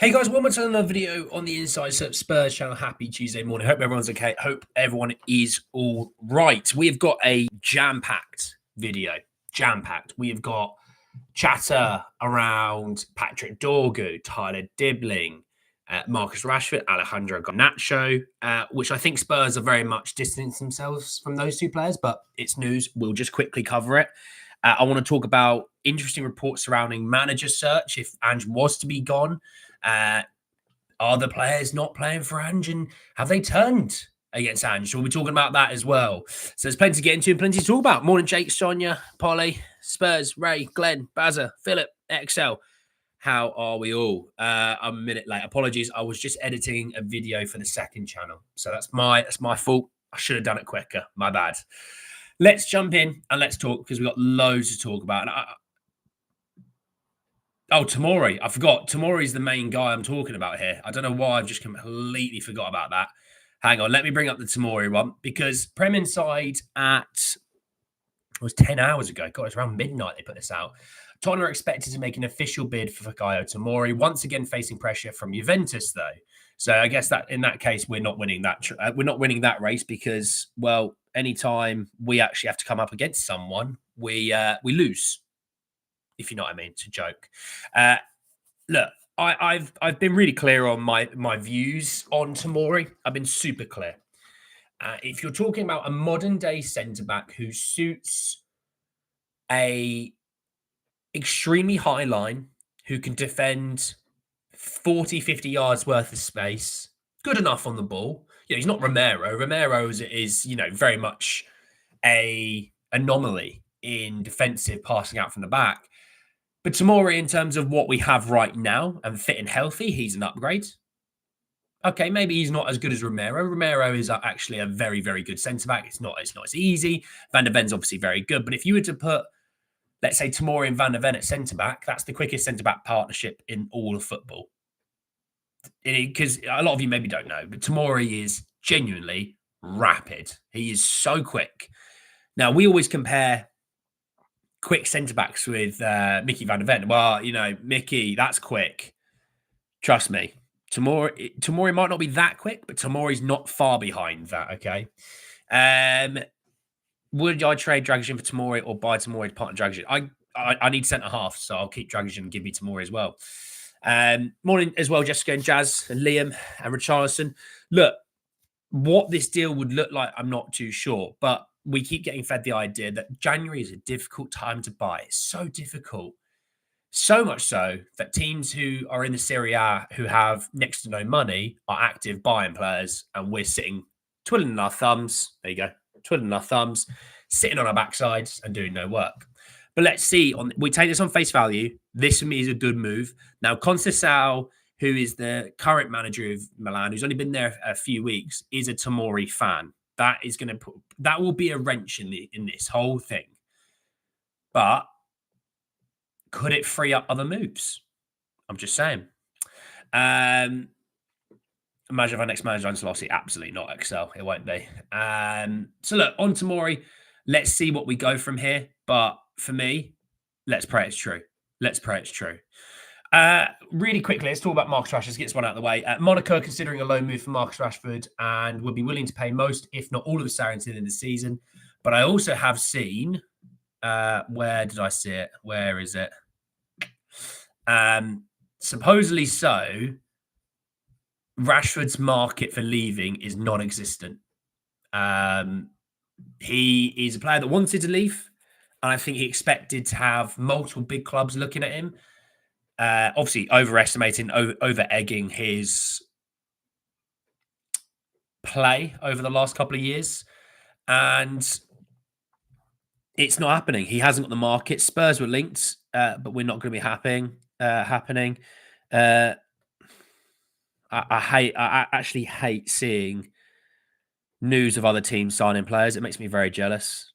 Hey guys, welcome to another video on the Inside Spurs channel. Happy Tuesday morning. Hope everyone's okay. Hope everyone is all right. We've got a jam-packed video. Jam-packed. We've got chatter around Patrick Dorgu, Tyler Dibling, Marcus Rashford, Alejandro Garnacho, which I think Spurs are very much distancing themselves from those two players, but it's news. We'll just quickly cover it. I want to talk about interesting reports surrounding manager search if Ange was to be gone. Are the players not playing for Ange, and have they turned against Ange? So we'll be talking about that as well. So there's plenty to get into and plenty to talk about. Morning, Jake, Sonia, Polly, Spurs, Ray, Glenn, Bazza, Philip, XL. How are we all? I'm a minute late. Apologies. I was just editing a video for the second channel. So that's my fault. I should have done it quicker. My bad. Let's jump in and let's talk because we've got loads to talk about. Oh, Tomori. I forgot. Tomori's the main guy I'm talking about here. I don't know why I've just completely forgot about that. Hang on. Let me bring up the Tomori one because Prem Inside it was 10 hours ago. God, it's around midnight they put this out. Tottenham are expected to make an official bid for Fikayo Tomori, once again facing pressure from Juventus, though. So I guess that in that case, we're not winning that. We're not winning that race because, well, anytime we actually have to come up against someone, we lose. If you know what I mean. It's a joke. Look, I've been really clear on my views on Tomori. I've been super clear. If you're talking about a modern day centre back who suits a extremely high line, who can defend 40, 50 yards worth of space, good enough on the ball. You know, he's not Romero. Romero is very much a anomaly in defensive passing out from the back. But Tomori, in terms of what we have right now and fit and healthy, he's an upgrade. Okay, maybe he's not as good as Romero. Romero is actually a very, very good centre-back. It's not as easy. Van der Ven's obviously very good. But if you were to put, let's say, Tomori and Van der Ven at centre-back, that's the quickest centre-back partnership in all of football. Because a lot of you maybe don't know, but Tomori is genuinely rapid. He is so quick. Now, we always compare quick centre-backs with Mickey van der Ven. Well, Mickey, that's quick. Trust me. Tomori might not be that quick, but Tomori's not far behind that, okay? Would I trade Dragic for Tomori or buy Tomori to partner Dragic? I need centre-half, so I'll keep Dragic and give me Tomori as well. Morning as well, Jessica and Jazz and Liam and Richarlison. Look, what this deal would look like, I'm not too sure, but we keep getting fed the idea that January is a difficult time to buy. It's so difficult. So much so that teams who are in the Serie A who have next to no money are active buying players, and we're sitting twiddling our thumbs. There you go. Twiddling our thumbs, sitting on our backsides and doing no work. But let's see. We take this on face value. This for me is a good move. Now, Conceição, who is the current manager of Milan, who's only been there a few weeks, is a Tomori fan. That will be a wrench in this whole thing. But could it free up other moves? I'm just saying. Imagine if our next manager Ancelotti, absolutely not Excel. It won't be. So look, on Tomori, let's see what we go from here. But for me, let's pray it's true. Let's pray it's true. Really quickly, let's talk about Marcus Rashford. Let's get this one out of the way. Monaco are considering a loan move for Marcus Rashford and would be willing to pay most, if not all, of his salary until the end of the season. But I also have seen, where did I see it? Where is it? Supposedly so, Rashford's market for leaving is non-existent. He is a player that wanted to leave, and I think he expected to have multiple big clubs looking at him. Obviously, overestimating, over-egging his play over the last couple of years. And it's not happening. He hasn't got the market. Spurs were linked, but we're not going to be happening. I actually hate seeing news of other teams signing players. It makes me very jealous.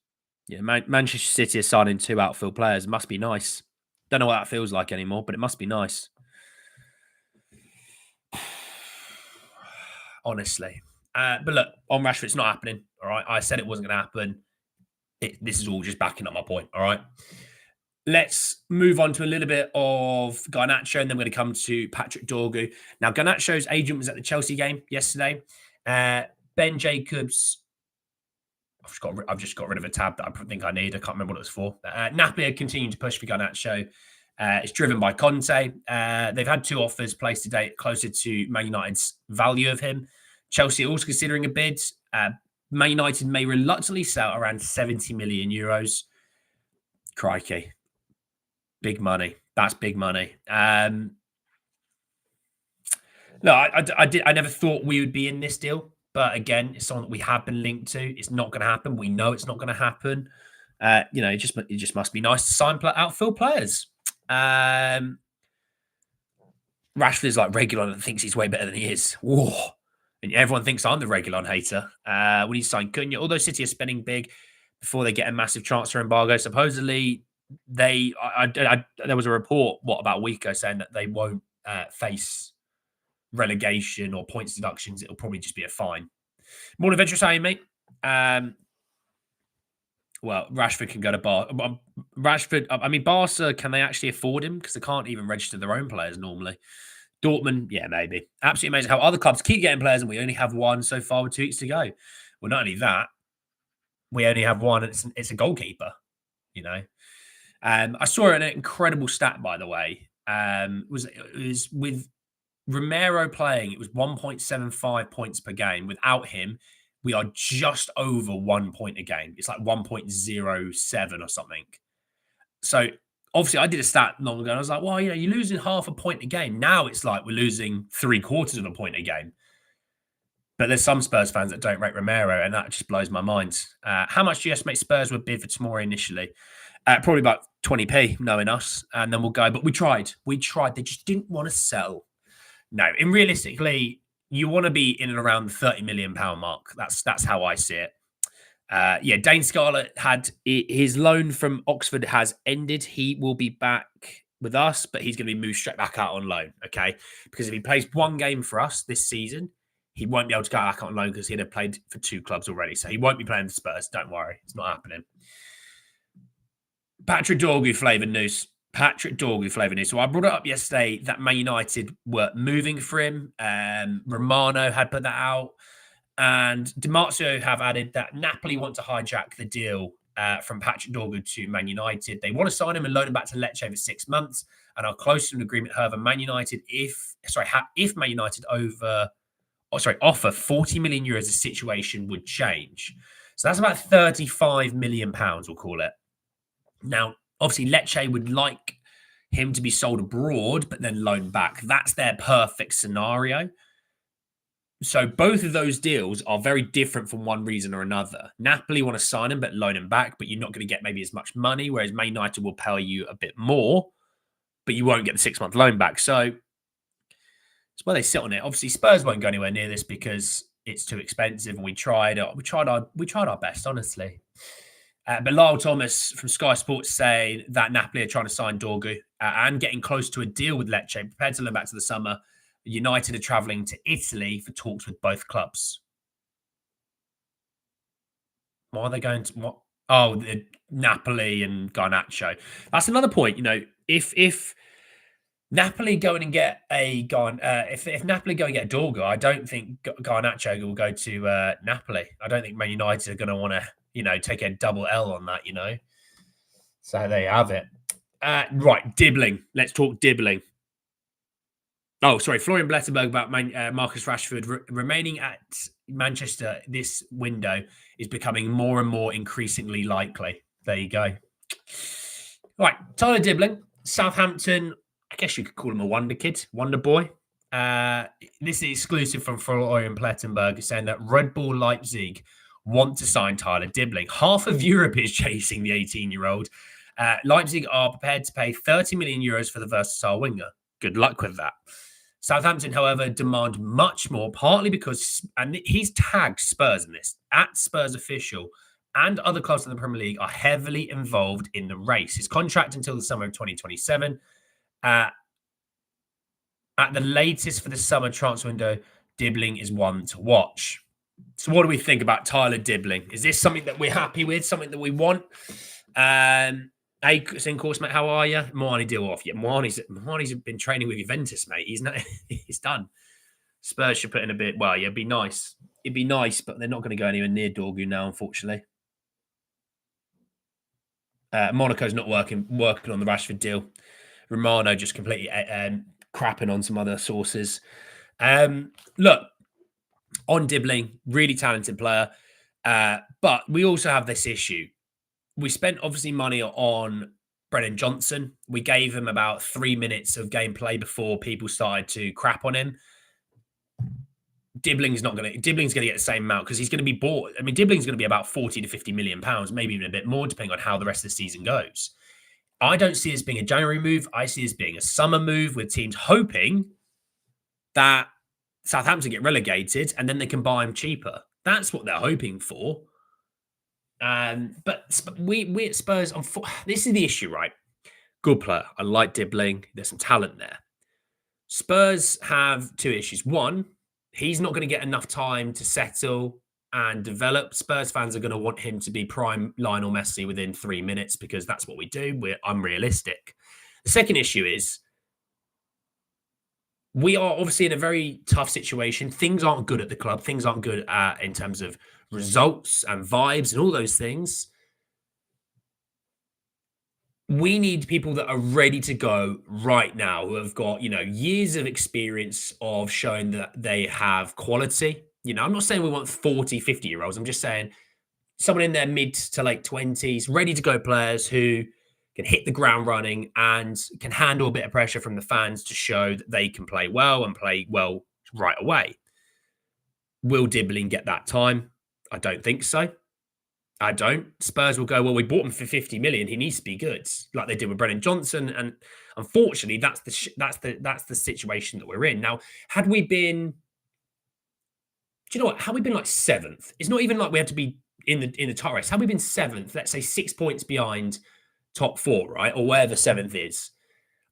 Yeah, Manchester City is signing 2 outfield players. It must be nice. Don't know what that feels like anymore, but it must be nice. Honestly. But look, on Rashford, it's not happening. All right. I said it wasn't going to happen. This is all just backing up my point. All right. Let's move on to a little bit of Garnacho, and then we're going to come to Patrick Dorgu. Now, Garnacho's agent was at the Chelsea game yesterday. Ben Jacobs, I've just got rid of a tab that I think I need. I can't remember what it was for. Napoli are continuing to push for Garnacho. It's driven by Conte. They've had 2 offers placed today closer to Man United's value of him. Chelsea are also considering a bid. Man United may reluctantly sell around 70 million euros. Crikey. Big money. That's big money. No, I never thought we would be in this deal. But again, it's something that we have been linked to. It's not going to happen. We know it's not going to happen. It just must be nice to sign outfield players. Rashford is like Regulon and thinks he's way better than he is. Whoa. And everyone thinks I'm the Regulon hater. When he signed Cunha, although City are spending big before they get a massive transfer embargo, supposedly there was a report, about a week ago, saying that they won't face relegation or points deductions. It'll probably just be a fine. More adventurous, how you, mate? Well, Rashford can go to Rashford. I mean, Barca, can they actually afford him? Because they can't even register their own players normally. Dortmund, yeah, maybe. Absolutely amazing how other clubs keep getting players and we only have one so far with 2 weeks to go. Well, not only that, we only have one and it's a goalkeeper, you know. I saw an incredible stat, by the way. It was with Romero playing, it was 1.75 points per game. Without him, we are just over 1 point a game. It's like 1.07 or something. So obviously I did a stat long ago and I was like, well, you're losing half a point a game. Now it's like we're losing 3/4 of a point a game. But there's some Spurs fans that don't rate Romero, and that just blows my mind. How much do you estimate Spurs would bid for Tomori initially? Probably about 20p, knowing us, and then we'll go. But we tried. They just didn't want to sell. No, and realistically, you want to be in and around the £30 million mark. That's how I see it. Dane Scarlett had his loan from Oxford has ended. He will be back with us, but he's going to be moved straight back out on loan. Okay, because if he plays 1 game for us this season, he won't be able to go back on loan because he'd have played for 2 clubs already. So he won't be playing for Spurs. Don't worry, it's not happening. Patrick Dorgu flavoured news. So I brought it up yesterday that Man United were moving for him. Romano had put that out. And DiMarzio have added that Napoli want to hijack the deal from Patrick Dorgu to Man United. They want to sign him and loan him back to Lecce for 6 months and are close to an agreement. However, Man United, if Man United offer 40 million euros, the situation would change. So that's about 35 million pounds, we'll call it. Now, obviously, Lecce would like him to be sold abroad, but then loaned back. That's their perfect scenario. So both of those deals are very different for one reason or another. Napoli want to sign him, but loan him back, but you're not going to get maybe as much money, whereas Man United will pay you a bit more, but you won't get the 6-month loan back. So it's where they sit on it. Obviously, Spurs won't go anywhere near this because it's too expensive, and we tried our best, honestly. But Lyle Thomas from Sky Sports saying that Napoli are trying to sign Dorgu and getting close to a deal with Lecce, prepared to loan back to the summer. United are travelling to Italy for talks with both clubs. Why are they going to what? Oh, Napoli and Garnacho. That's another point. If Napoli go in and get if Napoli go and get a Dorgu, I don't think Garnacho will go to Napoli. I don't think Man United are going to want to take a double L on that. So there you have it. Right, Dibling. Let's talk Dibling. Oh, sorry, Florian Bletterberg about Marcus Rashford remaining at Manchester this window is becoming more and more increasingly likely. There you go. Right, Tyler Dibling, Southampton. I guess you could call him a wonder kid, wonder boy. This is exclusive from Florian Plettenberg saying that Red Bull Leipzig want to sign Tyler Dibling. Half of Europe is chasing the 18-year-old. Leipzig are prepared to pay 30 million euros for the versatile winger. Good luck with that. Southampton, however, demand much more, partly because, and he's tagged Spurs in this, at Spurs official, and other clubs in the Premier League are heavily involved in the race. His contract until the summer of 2027. At the latest for the summer transfer window, Dibling is one to watch. So what do we think about Tyler Dibling? Is this something that we're happy with, something that we want? And Hey, in course, mate. How are you? Marnie deal off. Yeah, Marnie's been training with Juventus, mate. He's not. He's done. Spurs should put in a bit. Well, yeah, it'd be nice. It'd be nice, but they're not going to go anywhere near Dorgu now, unfortunately. Monaco's not working on the Rashford deal. Romano just completely crapping on some other sources. Look, on Dibling, really talented player, but we also have this issue. We spent obviously money on Brennan Johnson. We gave him about 3 minutes of gameplay before people started to crap on him. Dibling's going to get the same amount because he's going to be bought. I mean, Dibling's going to be about 40 to 50 million pounds, maybe even a bit more, depending on how the rest of the season goes. I don't see this being a January move. I see this being a summer move with teams hoping that Southampton get relegated and then they can buy him cheaper. That's what they're hoping for. But we at Spurs, this is the issue, right? Good player. I like Dibling. There's some talent there. Spurs have two issues. One, he's not going to get enough time to settle and develop. Spurs fans are going to want him to be prime Lionel Messi within 3 minutes because that's what we do. We're unrealistic. The second issue is we are obviously in a very tough situation. Things aren't good at the club. Things aren't good in terms of results and vibes and all those things. We need people that are ready to go right now, who have got, years of experience of showing that they have quality. I'm not saying we want 40, 50-year-olds. I'm just saying someone in their mid to late 20s, ready to go players who can hit the ground running and can handle a bit of pressure from the fans to show that they can play well and play well right away. Will Dibling get that time? I don't think so. I don't. Spurs will go, well, we bought him for 50 million. He needs to be good, like they did with Brennan Johnson. And unfortunately, that's the situation that we're in. Now, had we been, do you know what? Had we been like seventh, it's not even like we had to be in the top race. Had we been seventh, let's say 6 points behind top four, right? Or wherever seventh is,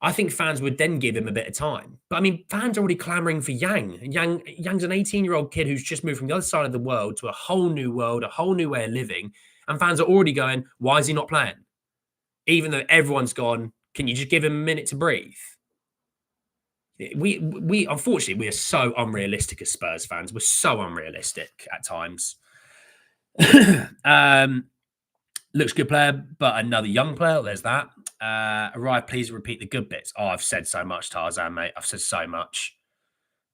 I think fans would then give him a bit of time. But I mean, fans are already clamoring for Yang. And Yang's an 18-year-old kid who's just moved from the other side of the world to a whole new world, a whole new way of living. And fans are already going, why is he not playing? Even though everyone's gone, can you just give him a minute to breathe? We unfortunately, we are so unrealistic as Spurs fans. We're so unrealistic at times. Looks good player, but another young player. There's that. Arrive, please repeat the good bits. Oh, I've said so much, Tarzan, mate. I've said so much.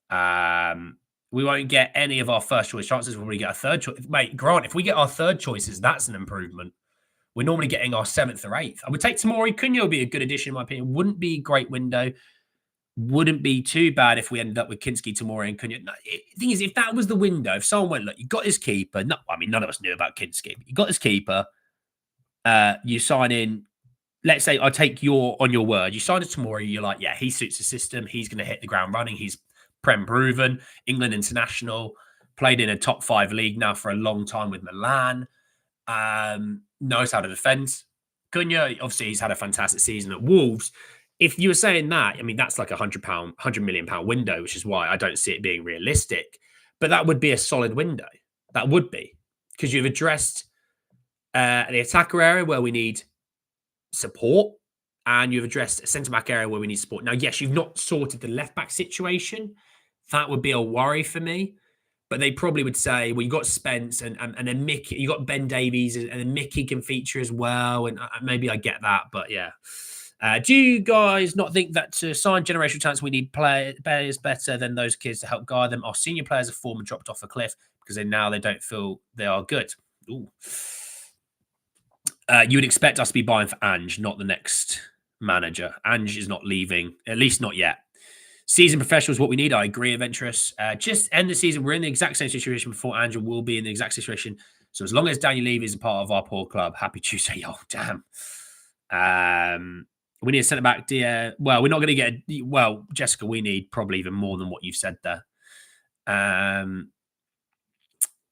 We won't get any of our first choice chances when we get a third choice. Mate, Grant, if we get our third choices, that's an improvement. We're normally getting our seventh or eighth. I would take Tomori. Cunha would be a good addition, in my opinion. Wouldn't be a great window. Wouldn't be too bad if we ended up with Kinski, Tomori, and Cunha. No, the thing is, if that was the window, if someone went, look, you got his keeper. No, I mean, none of us knew about Kinski. You got his keeper. You sign in. Let's say I take on your word. You sign it tomorrow. You're like, yeah, he suits the system. He's going to hit the ground running. He's Prem proven, England international, played in a top 5 league now for a long time with Milan. Knows how to defend. Cunha, obviously, he's had a fantastic season at Wolves. If you were saying that, I mean, that's like £100 million window, which is why I don't see it being realistic. But that would be a solid window. That would be, because you've addressed the attacker area where we need support, and you've addressed a centre-back area where we need support. Now, yes, you've not sorted the left-back situation. That would be a worry for me. But they probably would say, well, you got Spence and then Mickey, you got Ben Davies, and then Mickey can feature as well. And maybe I get that, but yeah. Do you guys not think that to sign generational talents, we need players better than those kids to help guide them? Our senior players have formed and dropped off a cliff because they don't feel they are good. Ooh. You would expect us to be buying for Ange, not the next manager. Ange is not leaving, at least not yet. Season professional is what we need. I agree, Adventurous. Just end the season. We're in the exact same situation before Ange will be in the exact situation. So as long as Daniel Levy is a part of our poor club, happy Tuesday. Oh, damn. We need a centre-back. Well, we're not going to get... Well, Jessica, we need probably even more than what you've said there.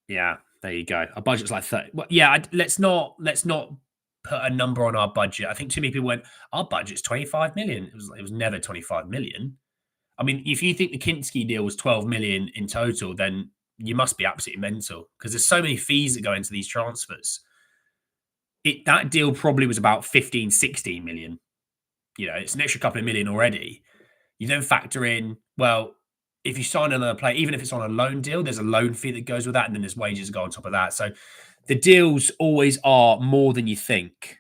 Yeah, there you go. Our budget's like 30. Well, yeah, let's not put a number on our budget. I think too many people went, our budget's 25 million. It was never 25 million. I mean, if you think the Kinski deal was 12 million in total, then you must be absolutely mental because there's so many fees that go into these transfers. that deal probably was about 15, 16 million. You know, it's an extra couple of million already. You then factor in, well, if you sign another player, even if it's on a loan deal, there's a loan fee that goes with that, and then there's wages that go on top of that. So the deals always are more than you think.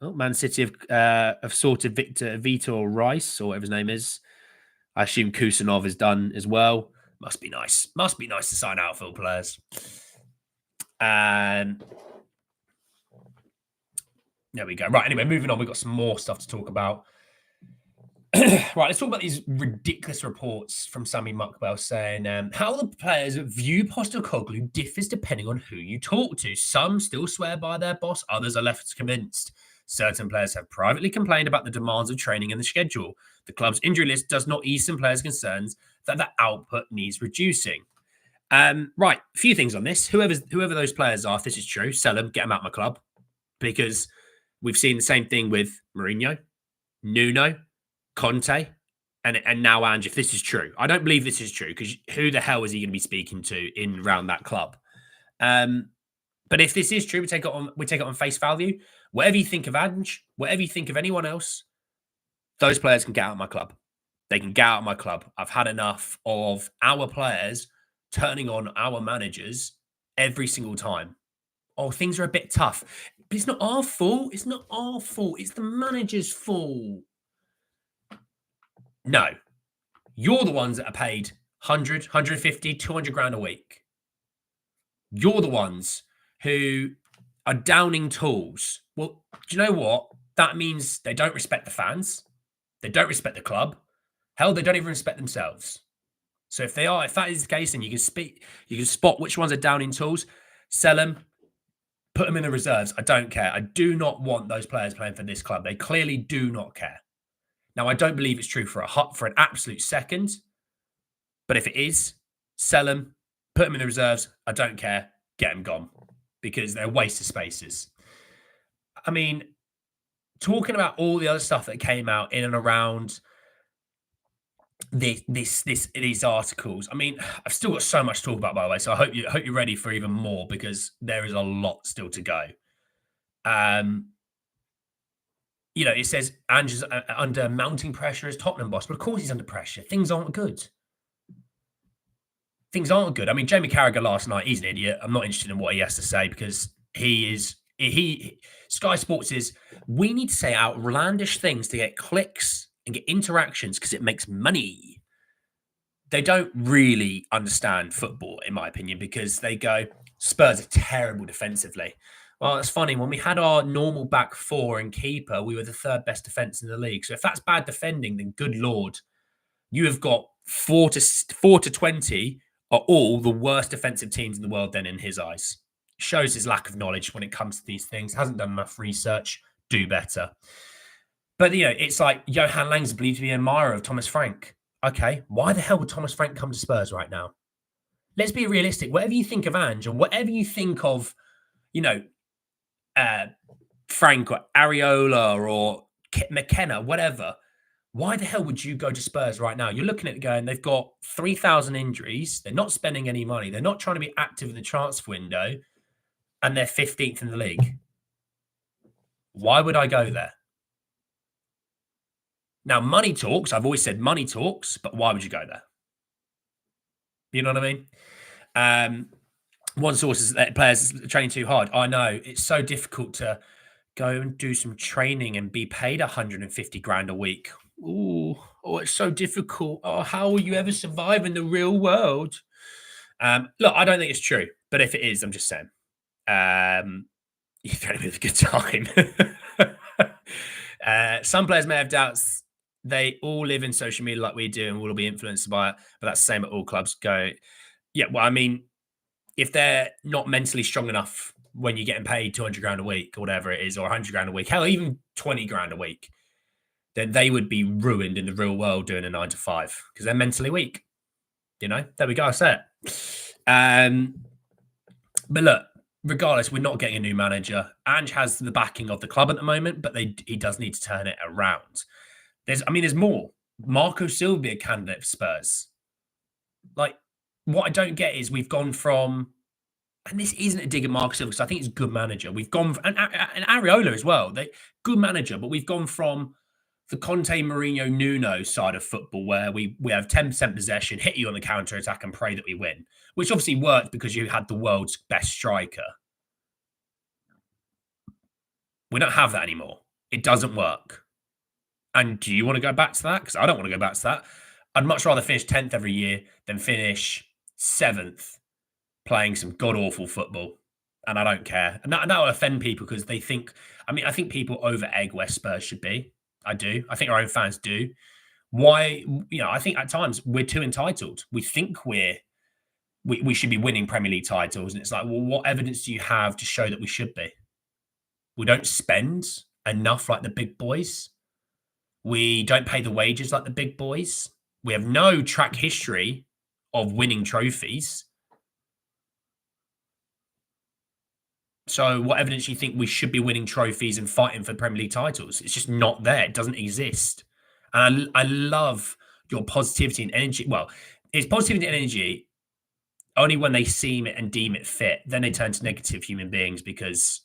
Oh, Man City have sorted Vitor Rice, or whatever his name is. I assume Kusanov is done as well. Must be nice. Must be nice to sign outfield players. And there we go. Right, anyway, moving on. We've got some more stuff to talk about. Right, let's talk about these ridiculous reports from Sami Mukbel saying how the players view Postecoglou differs depending on who you talk to. Some still swear by their boss, others are left convinced. Certain players have privately complained about the demands of training and the schedule. The club's injury list does not ease some players' concerns that the output needs reducing. Right, a few things on this. Whoever those players are, if this is true, sell them, get them out of my club. Because we've seen the same thing with Mourinho, Nuno, Conte, and now Ange, if this is true. I don't believe this is true, because who the hell is he going to be speaking to in around that club? But if this is true, we take it on face value. Whatever you think of Ange, whatever you think of anyone else, those players can get out of my club. They can get out of my club. I've had enough of our players turning on our managers every single time. Oh, things are a bit tough. But it's not our fault. It's not our fault. It's the manager's fault. No. You're the ones that are paid 100, 150, 200 grand a week. You're the ones who are downing tools. Well, do you know what? That means they don't respect the fans. They don't respect the club. Hell, they don't even respect themselves. So if that is the case, then you can spot which ones are downing tools, sell them, put them in the reserves. I don't care. I do not want those players playing for this club. They clearly do not care. Now, I don't believe it's true for an absolute second, but if it is, sell them, put them in the reserves. I don't care. Get them gone, because they're a waste of spaces. I mean, talking about all the other stuff that came out in and around these articles. I mean, I've still got so much to talk about, by the way. So I hope you're ready for even more, because there is a lot still to go. You know, it says Ange is under mounting pressure as Tottenham boss, but of course he's under pressure. Things aren't good. Things aren't good. I mean, Jamie Carragher last night, he's an idiot. I'm not interested in what he has to say, because Sky Sports is, we need to say outlandish things to get clicks and get interactions because it makes money. They don't really understand football, in my opinion, because they go, Spurs are terrible defensively. Well, that's funny. When we had our normal back four and keeper, we were the third best defense in the league. So if that's bad defending, then good Lord, you have got 4 to 20 are all the worst defensive teams in the world then in his eyes. Shows his lack of knowledge when it comes to these things. Hasn't done enough research. Do better. But, you know, it's like Johan Lang's believed to be an admirer of Thomas Frank. Okay, why the hell would Thomas Frank come to Spurs right now? Let's be realistic. Whatever you think of Ange, and whatever you think of, you know, Frank or Areola or McKenna, whatever, why the hell would you go to Spurs right now? You're looking at it going, they've got 3,000 injuries. They're not spending any money. They're not trying to be active in the transfer window, and they're 15th in the league. Why would I go there? Now, money talks. I've always said money talks, but why would you go there? You know what I mean? One source is that players are training too hard. I know. It's so difficult to go and do some training and be paid 150 grand a week. Ooh, it's so difficult. Oh, how will you ever survive in the real world? Look, I don't think it's true, but if it is, I'm just saying. You're going to have a good time. Some players may have doubts. They all live in social media like we do and will be influenced by it, but that's the same at all clubs. Go, yeah, well, I mean, if they're not mentally strong enough when you're getting paid 200 grand a week or whatever it is, or 100 grand a week, hell, even 20 grand a week, then they would be ruined in the real world doing a 9 to 5 because they're mentally weak. You know, there we go. I said it. But look, regardless, we're not getting a new manager. Ange has the backing of the club at the moment, but he does need to turn it around. There's more. Marco Silva be a candidate for Spurs. Like, what I don't get is we've gone from and this isn't a dig at Marcus Silva because I think he's a good manager. We've gone and Areola as well. They good manager, but we've gone from the Conte, Mourinho, Nuno side of football where we have 10% possession, hit you on the counter attack, and pray that we win, which obviously worked because you had the world's best striker. We don't have that anymore. It doesn't work. And do you want to go back to that? Because I don't want to go back to that. I'd much rather finish 10th every year than finish 7th playing some god awful football. And I don't care. And that will offend people because they think, I mean, I think people over egg where Spurs should be. I do. I think our own fans do. Why, I think at times we're too entitled. We think we should be winning Premier League titles. And it's like, well, what evidence do you have to show that we should be? We don't spend enough like the big boys. We don't pay the wages like the big boys. We have no track history of winning trophies. So what evidence do you think we should be winning trophies and fighting for Premier League titles? It's just not there. It doesn't exist. And I love your positivity and energy. Well, it's positivity and energy only when they seem it and deem it fit. Then they turn to negative human beings because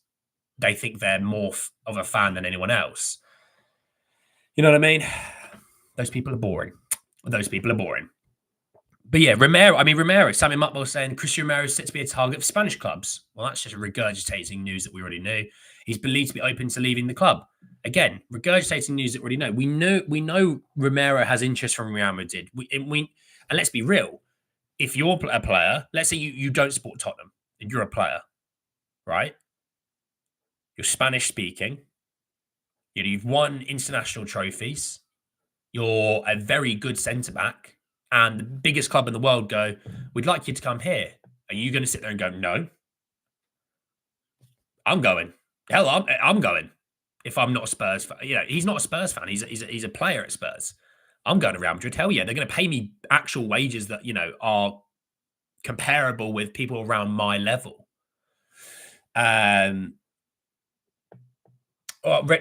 they think they're more of a fan than anyone else. You know what I mean? Those people are boring. But yeah, Romero, Sammy Muckball saying Christian Romero is set to be a target for Spanish clubs. Well, that's just regurgitating news that we already knew. He's believed to be open to leaving the club. Again, regurgitating news that we already know. We know Romero has interest from Real Madrid. And let's be real. If you're a player, let's say you don't support Tottenham and you're a player, right? You're Spanish speaking. You've won international trophies. You're a very good centre back. And the biggest club in the world go, we'd like you to come here. Are you going to sit there and go, no? I'm going. Hell, I'm going. If I'm not a Spurs fan, he's not a Spurs fan. He's a player at Spurs. I'm going to Real Madrid. Hell yeah, they're going to pay me actual wages that are comparable with people around my level.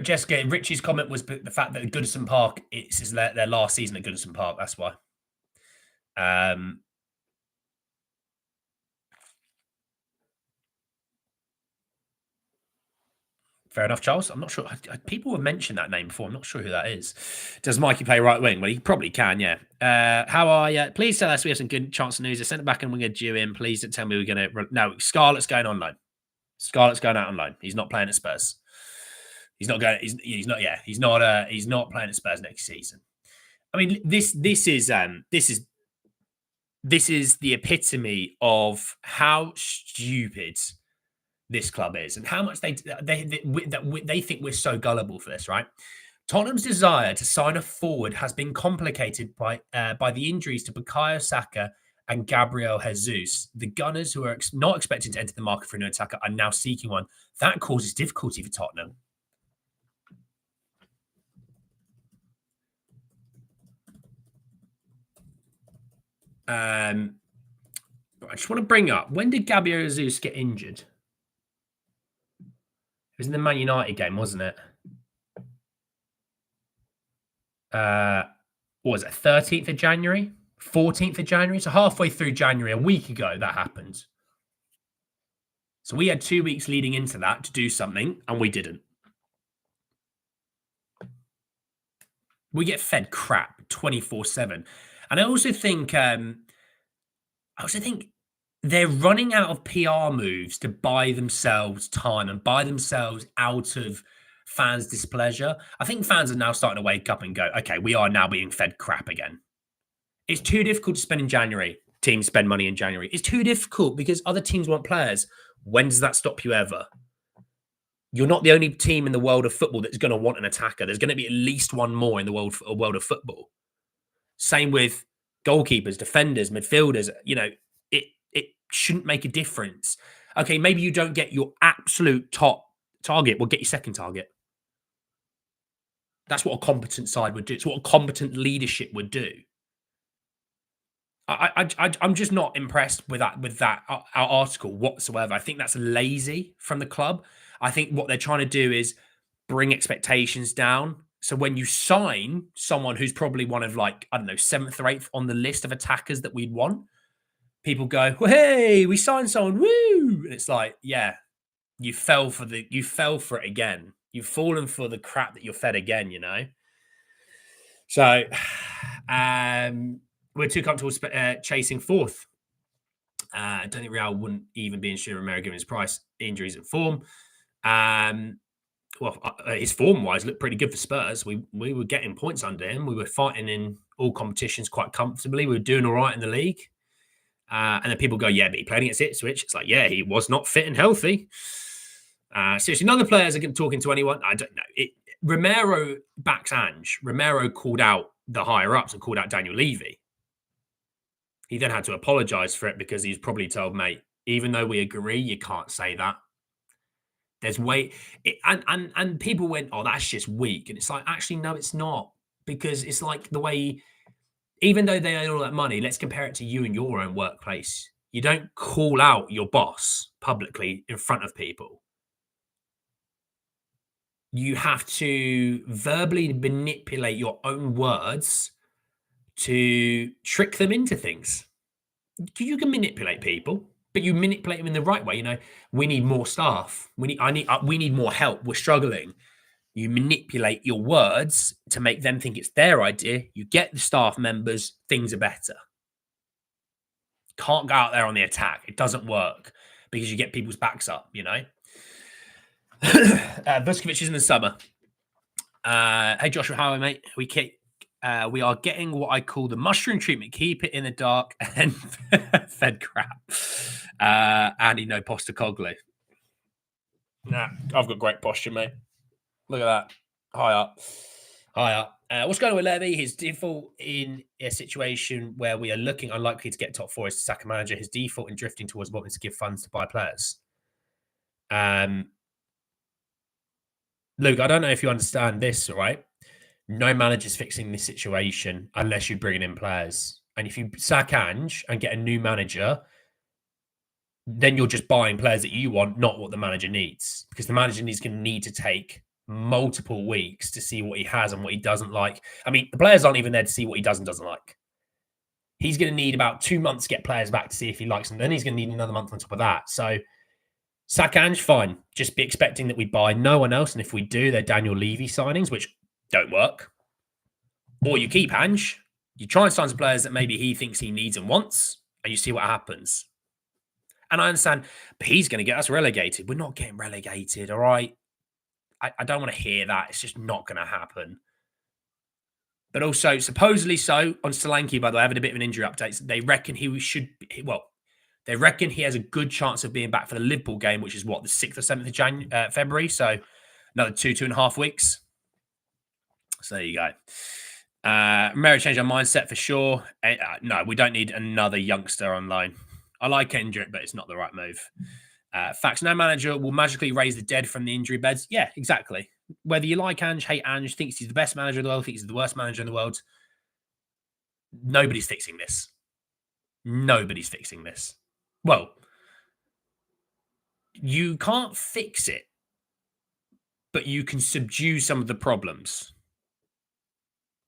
Jessica, Richie's comment was the fact that Goodison Park, it's their last season at Goodison Park. That's why. Fair enough, Charles. I'm not sure. People have mentioned that name before. I'm not sure who that is. Does Mikey play right wing? Well, he probably can, yeah. How are you? Please tell us we have some good chance of news. I sent it back and we're going to due in. Please don't tell me we're going to... No, Scarlett's going on loan. Scarlett's going out on loan. He's not playing at Spurs. He's not going... He's not playing at Spurs next season. I mean, this is the epitome of how stupid this club is and how much they think we're so gullible for this, right? Tottenham's desire to sign a forward has been complicated by the injuries to Bukayo Saka and Gabriel Jesus. The Gunners, who are not expecting to enter the market for a new attacker, are now seeking one. That causes difficulty for Tottenham. I just want to bring up, when did Gabriel Jesus get injured? It was in the Man United game, wasn't it? What was it, 13th of January? 14th of January? So halfway through January, a week ago, that happened. So we had 2 weeks leading into that to do something, and we didn't. We get fed crap 24/7. And I also think they're running out of PR moves to buy themselves time and buy themselves out of fans' displeasure. I think fans are now starting to wake up and go, okay, we are now being fed crap again. It's too difficult to spend in January. Teams spend money in January. It's too difficult because other teams want players. When does that stop you ever? You're not the only team in the world of football that's going to want an attacker. There's going to be at least one more in the world of football. Same with goalkeepers, defenders, midfielders. It shouldn't make a difference. Okay, maybe you don't get your absolute top target. We'll get your second target. That's what a competent side would do. It's what a competent leadership would do. I'm just not impressed with that article whatsoever. I think that's lazy from the club. I think what they're trying to do is bring expectations down. So when you sign someone who's probably one of 7th or 8th on the list of attackers that we'd want, people go, well, hey, we signed someone, woo! And it's like, yeah, you fell for it again. You've fallen for the crap that you're fed again, you know? So we're too comfortable chasing fourth. I don't think Real wouldn't even be interested in Romero given his price, injuries, and form. His form-wise looked pretty good for Spurs. We were getting points under him. We were fighting in all competitions quite comfortably. We were doing all right in the league. And then people go, yeah, but he played against Ipswich. It's like, yeah, he was not fit and healthy. Seriously, none of the players are talking to anyone. I don't know. Romero backs Ange. Romero called out the higher-ups and called out Daniel Levy. He then had to apologise for it because he's probably told, mate, even though we agree, you can't say that. There's and people went, oh, that's just weak. And it's like, actually, no, it's not. Because it's like the way, even though they earn all that money, let's compare it to you in your own workplace. You don't call out your boss publicly in front of people. You have to verbally manipulate your own words to trick them into things. You can manipulate people, but you manipulate them in the right way. You know, we need more staff. We need more help. We're struggling. You manipulate your words to make them think it's their idea. You get the staff members, things are better. Can't go out there on the attack. It doesn't work because you get people's backs up, you know. Vuskovic is in the summer. Hey, Joshua, how are you, mate? We are getting what I call the mushroom treatment. Keep it in the dark and fed crap. Andy, no Postecoglou. Nah, I've got great posture, mate. Look at that. High up. What's going on with Levy? His default in a situation where we are looking unlikely to get top four is to sack a manager. His default in drifting towards wanting to give funds to buy players. Luke, I don't know if you understand this, right? No manager's fixing this situation unless you're bringing in players. And if you sack Ange and get a new manager, then you're just buying players that you want, not what the manager needs. Because the manager is going to need to take multiple weeks to see what he has and what he doesn't like. I mean, the players aren't even there to see what he does and doesn't like. He's going to need about 2 months to get players back to see if he likes them. Then he's going to need another month on top of that. So sack Ange, fine. Just be expecting that we buy no one else. And if we do, they're Daniel Levy signings, which don't work. Or you keep Ange, you try and sign some players that maybe he thinks he needs and wants, and you see what happens. And I understand, but he's going to get us relegated. We're not getting relegated, all right? I don't want to hear that. It's just not going to happen. But also, supposedly so, on Solanke, by the way, having a bit of an injury update, they reckon they reckon he has a good chance of being back for the Liverpool game, which is what, the 6th or 7th of February? So another 2.5 weeks. So there you go. Romero changed our mindset for sure. No, we don't need another youngster online. I like Kendrick, but it's not the right move. Facts, no manager will magically raise the dead from the injury beds. Yeah, exactly. Whether you like Ange, hate Ange, thinks he's the best manager in the world, thinks he's the worst manager in the world, nobody's fixing this. Nobody's fixing this. Well, you can't fix it, but you can subdue some of the problems.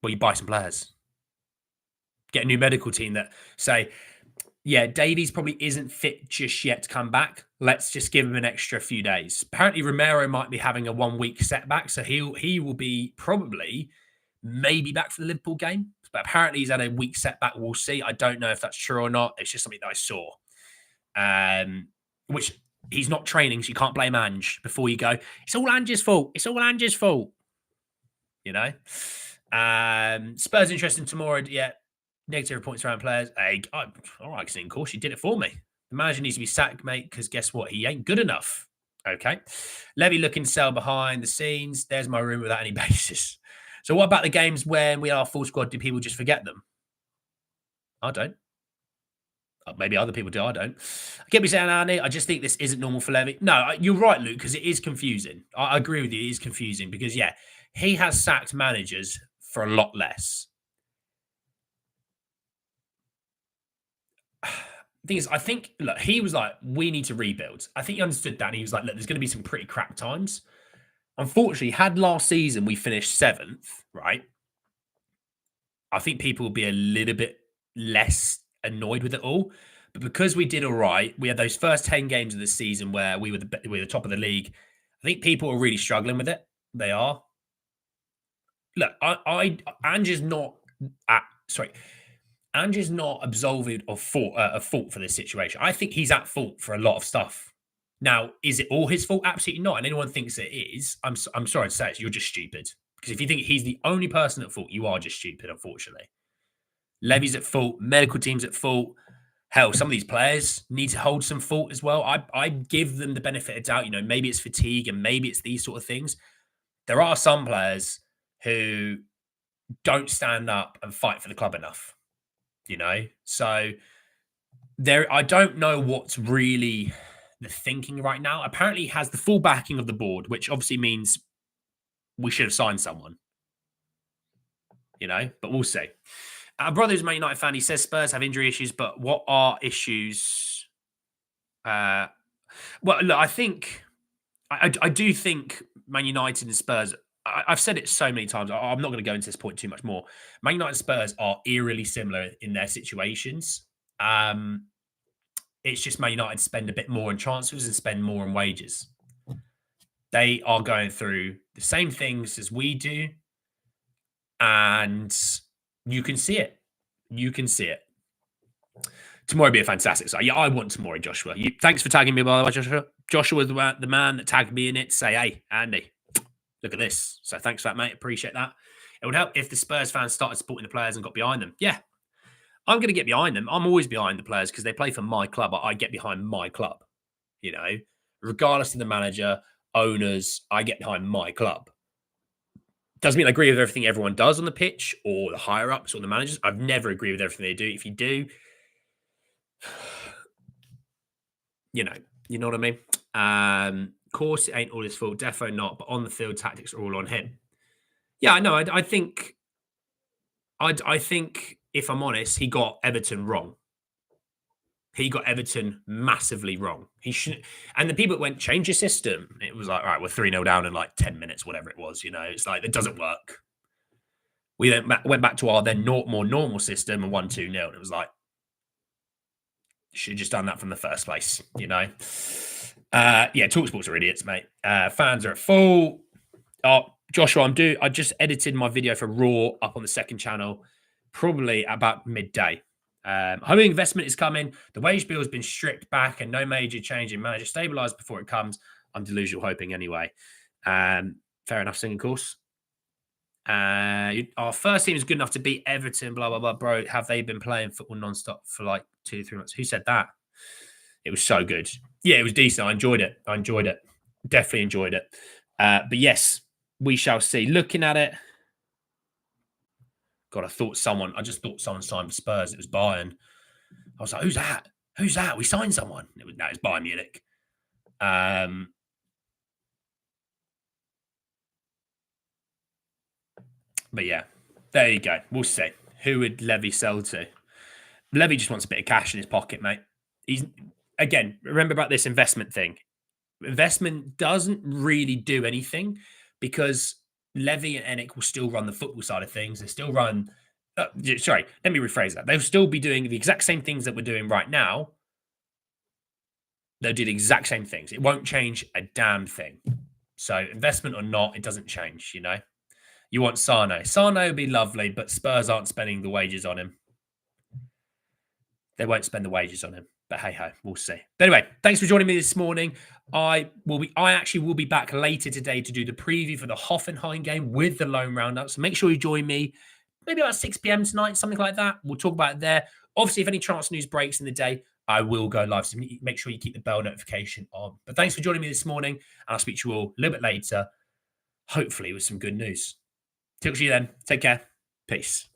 Well, you buy some players. Get a new medical team that say, yeah, Davies probably isn't fit just yet to come back. Let's just give him an extra few days. Apparently, Romero might be having a 1 week setback, so he will be probably maybe back for the Liverpool game. But apparently, he's had a week setback. We'll see. I don't know if that's true or not. It's just something that I saw. Which he's not training, so you can't blame Ange before you go, it's all Ange's fault. It's all Ange's fault. You know? Spurs interesting tomorrow. Yeah. Negative points around players. Hey, all right, of course, you did it for me. The manager needs to be sacked, mate, because guess what? He ain't good enough. Okay. Levy looking to sell behind the scenes. There's my room without any basis. So what about the games when we are full squad? Do people just forget them? I don't. Maybe other people do. I don't. I get me saying, Andy, I just think this isn't normal for Levy. No, you're right, Luke, because it is confusing. I agree with you. It is confusing because, yeah, he has sacked managers for a lot less. Thing is, I think, look, he was like, we need to rebuild. I think he understood that. And he was like, look, there's going to be some pretty crap times. Unfortunately, had last season we finished 7th, right? I think people will be a little bit less annoyed with it all. But because we did all right, we had those first 10 games of the season where we were the top of the league. I think people are really struggling with it. They are. Look, Ange is not sorry. Ange is not absolved of fault for this situation. I think he's at fault for a lot of stuff. Now, is it all his fault? Absolutely not. And anyone thinks it is, I'm sorry to say it, you're just stupid. Because if you think he's the only person at fault, you are just stupid, unfortunately. Levy's at fault, medical team's at fault. Hell, some of these players need to hold some fault as well. I give them the benefit of doubt. Maybe it's fatigue and maybe it's these sort of things. There are some players who don't stand up and fight for the club enough. So I don't know what's really the thinking right now. Apparently, he has the full backing of the board, which obviously means we should have signed someone. But we'll see. Our brother's a Man United fan. He says Spurs have injury issues, but what are issues? Well, look, I do think Man United and Spurs. I've said it so many times. I'm not going to go into this point too much more. Man United and Spurs are eerily similar in their situations. It's just Man United spend a bit more on transfers and spend more on wages. They are going through the same things as we do. And you can see it. Tomori would be a fantastic side. Yeah, I want Tomori, Joshua. Thanks for tagging me, by the way, Joshua. Joshua was the man that tagged me in it to say, hey, Andy, look at this. So thanks for that, mate. Appreciate that. It would help if the Spurs fans started supporting the players and got behind them. Yeah, I'm going to get behind them. I'm always behind the players because they play for my club. I get behind my club, regardless of the manager, owners, I get behind my club. Doesn't mean I agree with everything everyone does on the pitch or the higher-ups or the managers. I've never agreed with everything they do. If you do, you know what I mean? Of course, it ain't all his fault. Defo not, but on the field, tactics are all on him. Yeah, I know. I think, if I'm honest, he got Everton wrong. He got Everton massively wrong. He shouldn't. And the people that went, change your system. It was like, all right, we're 3-0 down in like 10 minutes, whatever it was. It's like, it doesn't work. We then went back to our then more normal system and won 2-0. And it was like, should have just done that from the first place, Yeah, TalkSports are idiots, mate. Fans are at fault. Oh, Joshua, I just edited my video for Raw up on the second channel, probably about midday. Home investment is coming. The wage bill has been stripped back and no major change in manager stabilised before it comes. I'm delusional hoping anyway. Fair enough, singing course. Our first team is good enough to beat Everton, blah, blah, blah. Bro, have they been playing football non-stop for like 2-3 months? Who said that? It was so good. Yeah, it was decent. I enjoyed it. Definitely enjoyed it. But yes, we shall see. Looking at it, God, I just thought someone signed for Spurs. It was Bayern. I was like, who's that? Who's that? We signed someone. It's Bayern Munich. But yeah, there you go. We'll see. Who would Levy sell to? Levy just wants a bit of cash in his pocket, mate. Again, remember about this investment thing. Investment doesn't really do anything because Levy and Enoch will still run the football side of things. They still run. Sorry, let me rephrase that. They'll still be doing the exact same things that we're doing right now. They'll do the exact same things. It won't change a damn thing. So investment or not, it doesn't change, You want Sane. Sane would be lovely, but Spurs aren't spending the wages on him. They won't spend the wages on him. But hey-ho, we'll see. But anyway, thanks for joining me this morning. I actually will be back later today to do the preview for the Hoffenheim game with the loan roundup. So make sure you join me maybe about 6 p.m. tonight, something like that. We'll talk about it there. Obviously, if any transfer news breaks in the day, I will go live. So make sure you keep the bell notification on. But thanks for joining me this morning. And I'll speak to you all a little bit later, hopefully with some good news. Talk to you then. Take care. Peace.